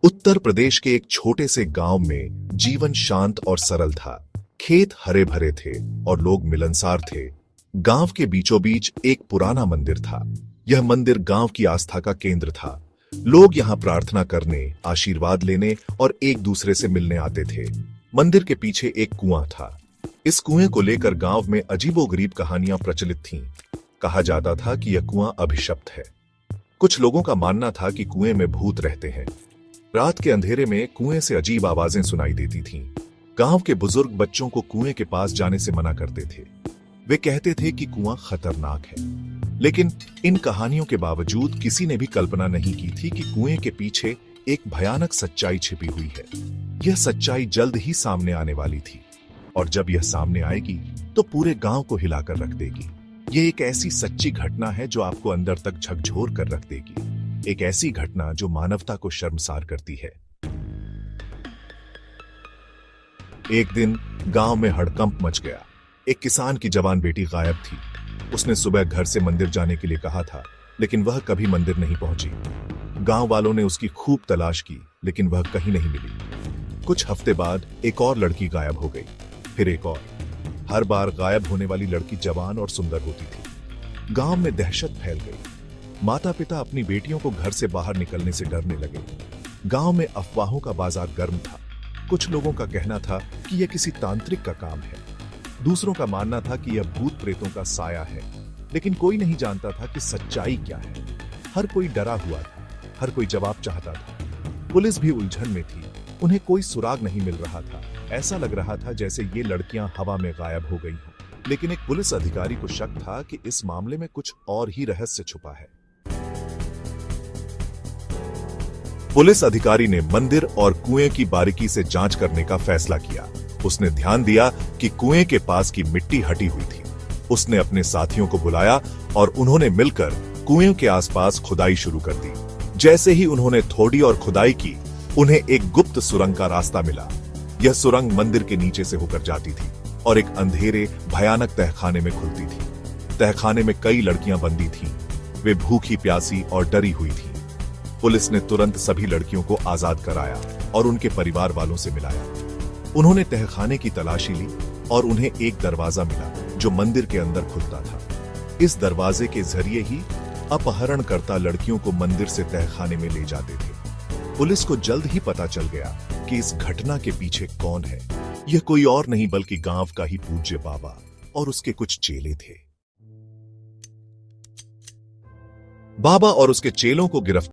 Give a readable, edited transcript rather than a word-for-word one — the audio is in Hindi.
उत्तर प्रदेश के एक छोटे से गांव में जीवन शांत और सरल था। खेत हरे भरे थे और लोग मिलनसार थे। गांव के बीचों बीच एक पुराना मंदिर था। यह मंदिर गांव की आस्था का केंद्र था। लोग यहाँ प्रार्थना करने, आशीर्वाद लेने और एक दूसरे से मिलने आते थे। मंदिर के पीछे एक कुआं था। इस कुएं को लेकर गांव में अजीबोगरीब कहानियां प्रचलित थीं। कहा जाता था कि यह कुआं अभिशप्त है। कुछ लोगों का मानना था कि कुएं में भूत रहते हैं। रात के अंधेरे में कुएं से अजीब आवाजें सुनाई देती थीं। गांव के बुजुर्ग बच्चों को कुएं के पास जाने से मना करते थे। वे कहते थे कि कुआं खतरनाक है। लेकिन इन कहानियों के बावजूद किसी ने भी कल्पना नहीं की थी कि कुएं के पीछे एक भयानक सच्चाई छिपी हुई है। यह सच्चाई जल्द ही सामने आने वाली थी, और जब यह सामने आएगी तो पूरे गांव को हिलाकर रख देगी। यह एक ऐसी सच्ची घटना है जो आपको अंदर तक झकझोर कर रख देगी। एक ऐसी घटना जो मानवता को शर्मसार करती है। एक दिन गांव में हड़कंप मच गया। एक किसान की जवान बेटी गायब थी। उसने सुबह घर से मंदिर जाने के लिए कहा था, लेकिन वह कभी मंदिर नहीं पहुंची। गांव वालों ने उसकी खूब तलाश की, लेकिन वह कहीं नहीं मिली। कुछ हफ्ते बाद एक और लड़की गायब हो गई, फिर एक और। हर बार गायब होने वाली लड़की जवान और सुंदर होती थी। गांव में दहशत फैल गई। माता पिता अपनी बेटियों को घर से बाहर निकलने से डरने लगे। गांव में अफवाहों का बाजार गर्म था। कुछ लोगों का कहना था कि यह किसी तांत्रिक का काम है। दूसरों का मानना था कि यह भूत प्रेतों का साया है। लेकिन कोई नहीं जानता था कि सच्चाई क्या है। हर कोई डरा हुआ था, हर कोई जवाब चाहता था। पुलिस भी उलझन में थी। उन्हें कोई सुराग नहीं मिल रहा था। ऐसा लग रहा था जैसे ये लड़कियां हवा में गायब हो गई हों। लेकिन एक पुलिस अधिकारी को शक था कि इस मामले में कुछ और ही रहस्य छुपा है। पुलिस अधिकारी ने मंदिर और कुएं की बारीकी से जांच करने का फैसला किया। उसने ध्यान दिया कि कुएं के पास की मिट्टी हटी हुई थी। उसने अपने साथियों को बुलाया और उन्होंने मिलकर कुएं के आसपास खुदाई शुरू कर दी। जैसे ही उन्होंने थोड़ी और खुदाई की, उन्हें एक गुप्त सुरंग का रास्ता मिला। यह सुरंग मंदिर के नीचे से होकर जाती थी और एक अंधेरे भयानक तहखाने में खुलती थी। तहखाने में कई लड़कियां बंदी थीं। वे भूखी, प्यासी और डरी हुई थीं। पुलिस ने तुरंत सभी लड़कियों को आजाद कराया और उनके परिवार वालों से मिलाया। उन्होंने तहखाने की तलाशी ली और उन्हें एक दरवाजा मिला जो मंदिर के अंदर खुलता था। इस दरवाजे के जरिए ही अपहरणकर्ता लड़कियों को मंदिर से तहखाने में ले जाते थे। पुलिस को जल्द ही पता चल गया कि इस घटना के पीछे कौन है। यह कोई और नहीं बल्कि गांव का ही पूज्य बाबा और उसके कुछ चेले थे। बाबा और उसके चेलों को गिरफ्तार